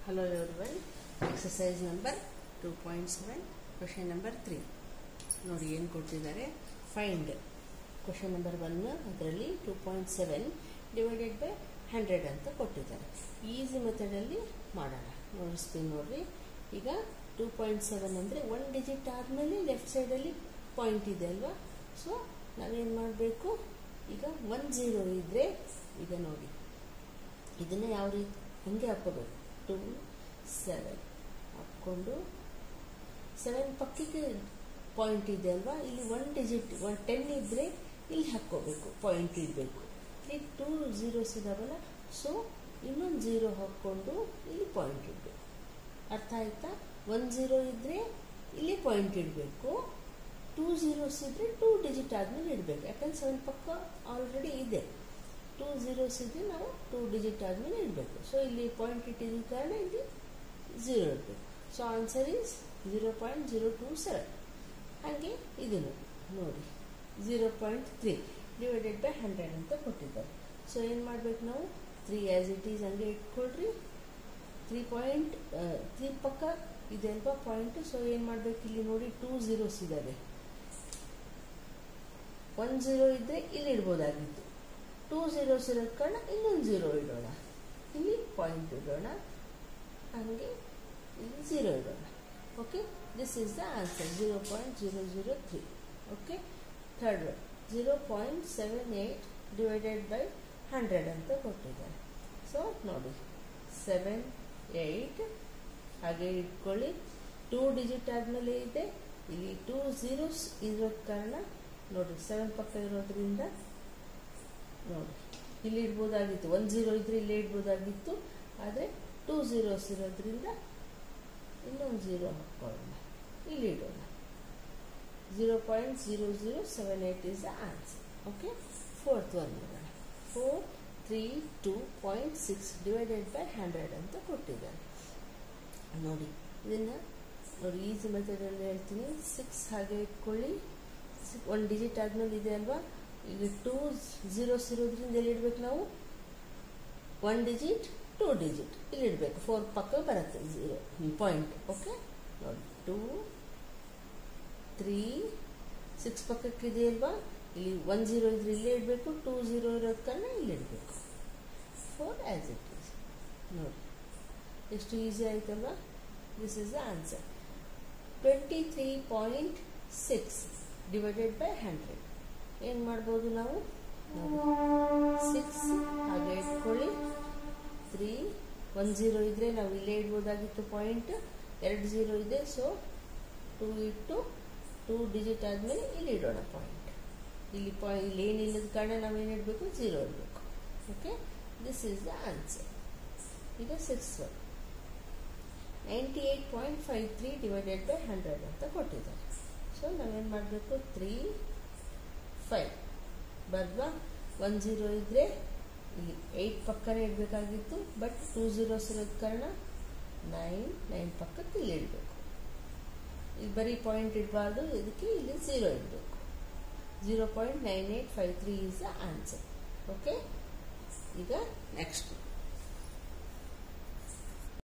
Hello everyone. Exercise number 2.7, question number 3. ನೋಡಿ ಏನು ಕೊಟ್ಟಿದ್ದಾರೆ, ಫೈಂಡ್ ಕ್ವಶನ್ ನಂಬರ್ 1 ಅದರಲ್ಲಿ 2.7 ಡಿವೈಡೆಡ್ ಬೈ 100 ಅಂತ ಕೊಟ್ಟಿದ್ದಾರೆ. ಈಸಿ ಮೆಥಡಲ್ಲಿ ಮಾಡೋಣ, ನೋಡಿಸ್ತೀನಿ ನೋಡ್ರಿ. ಈಗ 2.7 ಅಂದರೆ 1 ಡಿಜಿಟ್ ಆದಮೇಲೆ ಲೆಫ್ಟ್ ಸೈಡಲ್ಲಿ ಪಾಯಿಂಟ್ ಇದೆ ಅಲ್ವಾ. ಸೊ ನಾವೇನು ಮಾಡಬೇಕು, ಈಗ 10 ಇದ್ದರೆ ಈಗ ನೋಡಿ ಇದನ್ನು ಯಾವ ರೀತಿ ಹಂಗೆ ಹಾಕೋಬೇಕು. 2 7 ಹಾಕ್ಕೊಂಡು 7 ಪಕ್ಕಕ್ಕೆ ಪಾಯಿಂಟ್ ಇದೆ ಅಲ್ವಾ, ಇಲ್ಲಿ 1 ಡಿಜಿಟ್ 10 ಇದ್ದರೆ ಇಲ್ಲಿ ಹಾಕ್ಕೋಬೇಕು, ಪಾಯಿಂಟ್ ಇಡಬೇಕು. ಇಲ್ಲಿ 2 zeros ಇದಾವಲ್ಲ, ಸೊ ಇನ್ನೊಂದು 0 ಹಾಕ್ಕೊಂಡು ಇಲ್ಲಿ ಪಾಯಿಂಟ್ ಇಡಬೇಕು. ಅರ್ಥ ಆಯ್ತಾ? 10 ಇದ್ದರೆ ಇಲ್ಲಿ ಪಾಯಿಂಟ್ ಇಡಬೇಕು, 2 zeros ಇದ್ದರೆ 2 ಡಿಜಿಟ್ ಆದಮೇಲೆ ಇಡಬೇಕು. ಯಾಕಂದ್ರೆ 7 ಪಕ್ಕ ಆಲ್ರೆಡಿ ಇದೆ. 2 zeros ಇದ್ದರೆ ನಾವು 2 ಡಿಜಿಟ್ ಆದಮೇಲೆ ಇಡಬೇಕು. ಸೊ ಇಲ್ಲಿ ಪಾಯಿಂಟ್ ಇಟ್ಟಿದ್ದ ಕಾರಣ ಇಲ್ಲಿ 0 ಇಡಬೇಕು. So answer is 0.027. ಹಾಗೆ ಇದನ್ನು ನೋಡಿ 0.3 ಡಿವೈಡೆಡ್ ಬೈ 100 ಅಂತ ಕೊಟ್ಟಿದ್ದಾರೆ. ಸೊ ಏನು ಮಾಡಬೇಕು ನಾವು, 3 ಆ್ಯಸ್ ಇಟ್ ಈಸ್ ಹಂಗೆ ಇಟ್ಕೊಳ್ರಿ. 3 ಪಕ್ಕ ಇದೆ ಅಲ್ವಾ ಪಾಯಿಂಟ್. ಸೊ ಏನು ಮಾಡಬೇಕು, ಇಲ್ಲಿ ನೋಡಿ 2 zeros ಇದ್ದಾವೆ. 1 0 ಇದ್ದರೆ ಇಲ್ಲಿ ಇಡ್ಬೋದಾಗಿತ್ತು. 2 zeros ಇರೋದ ಕಾರಣ ಇನ್ನೊಂದು 0 ಇಡೋಣ, ಇಲ್ಲಿ ಪಾಯಿಂಟ್ ಇಡೋಣ, ಹಾಗೆ ಇಲ್ಲಿ 0 ಇಡೋಣ. Okay, this is the answer 0.003. Okay, third one 0.78 divided by 100 ಅಂತ ಕೊಟ್ಟಿದ್ದಾರೆ. ಸೊ ನೋಡಿ 7 8 ಹಾಗೆ ಇಟ್ಕೊಳ್ಳಿ. 2 ಡಿಜಿಟ್ ಆದಮೇಲೆ ಇದೆ, ಇಲ್ಲಿ 2 zeros ಇರೋದ ಕಾರಣ ನೋಡಿ 7 ಪಕ್ಕ ಇರೋದ್ರಿಂದ ನೋಡಿ ಇಲ್ಲಿ ಇಡ್ಬೋದಾಗಿತ್ತು. 1 0 ಇದ್ರೆ ಇಲ್ಲೇ ಇಡ್ಬೋದಾಗಿತ್ತು, ಆದರೆ 2 zeros ಇರೋದ್ರಿಂದ ಇನ್ನೊಂದು 0 ಹಾಕೊಳ್ಳೋಣ, ಇಲ್ಲಿ ಇಡೋಣ. 0.0078 is the answer. Okay, fourth one ನೋಡೋಣ. 432.6 ಡಿವೈಡೆಡ್ ಬೈ 100 ಅಂತ ಕೊಟ್ಟಿದ್ದಾರೆ. ನೋಡಿ ಇದನ್ನು ನೋಡಿ ಈಸಿ ಮೆಥಡಲ್ಲಿ ಹೇಳ್ತೀನಿ. 6 ಹಾಗೆ ಇಟ್ಕೊಳ್ಳಿ. 1 ಡಿಜಿಟ್ ಆದಮೇಲೆ ಇದೆ ಅಲ್ವಾ, ಈಗ 2 zeros ಇರೋದ್ರಿಂದ ಎಲ್ಲಿ ಇಡಬೇಕು ನಾವು, 1 ಡಿಜಿಟ್ 2 ಡಿಜಿಟ್ ಇಲ್ಲಿ ಇಡಬೇಕು. 4 ಪಕ್ಕ ಬರುತ್ತೆ 0 ಪಾಯಿಂಟ್. ಓಕೆ, ನೋಡಿ 2 3 6 ಪಕ್ಕಕ್ಕೆ ಇದೆ ಅಲ್ವಾ, ಇಲ್ಲಿ 1 0 ಇದ್ರೆ ಇಲ್ಲೇ ಇಡಬೇಕು, 2 0 ಇರೋದ ಕಾರಣ ಇಲ್ಲಿ ಇಡಬೇಕು. 4 ಆ್ಯಸ್ ಇಟ್ ಈಸ್. ನೋಡಿ ಎಷ್ಟು ಈಸಿ ಆಯ್ತಲ್ವಾ. This is the answer. 23.6 divided by 100 ಏನು ಮಾಡ್ಬೋದು ನಾವು, 6 ಹಾಗೆ ಇಟ್ಕೊಳ್ಳಿ. 3 1 0 ಇದ್ದರೆ ನಾವು ಇಲ್ಲೇ ಇಡ್ಬೋದಾಗಿತ್ತು ಪಾಯಿಂಟ್. 2 0 ಇದೆ, ಸೊ 2 ಇಟ್ಟು 2 ಡಿಜಿಟ್ ಆದಮೇಲೆ ಇಲ್ಲಿ ಇಡೋಣ ಪಾಯಿಂಟ್. ಇಲ್ಲಿ ಇಲ್ಲಿ ಏನಿಲ್ಲದ ಕಾರಣ ನಾವೇನು ಇಡಬೇಕು, 0 ಇಡಬೇಕು. Okay, this is the answer. ಈಗ 6 ಒನ್ 98.53 ಡಿವೈಡೆಡ್ ಬೈ 100 ಅಂತ ಕೊಟ್ಟಿದ್ದಾರೆ. ಸೊ ನಾವೇನು ಮಾಡಬೇಕು, 3 5 ಬರ್ವಾ. 1 0 ಇದ್ದರೆ ಇಲ್ಲಿ 8 ಪಕ್ಕನೇ ಇಡಬೇಕಾಗಿತ್ತು, ಬಟ್ 2 zeros ಇರೋದ ಕಾರಣ 9 ಪಕ್ಕಕ್ಕೆ ಇಲ್ಲಿ ಇಡಬೇಕು. ಇಲ್ಲಿ ಬರೀ ಪಾಯಿಂಟ್ ಇಡಬಾರ್ದು, ಇದಕ್ಕೆ ಇಲ್ಲಿ 0 ಇಡಬೇಕು. 0.9853 ಈಸ್ ದ ಆನ್ಸರ್. ಓಕೆ, ಈಗ ನೆಕ್ಸ್ಟ್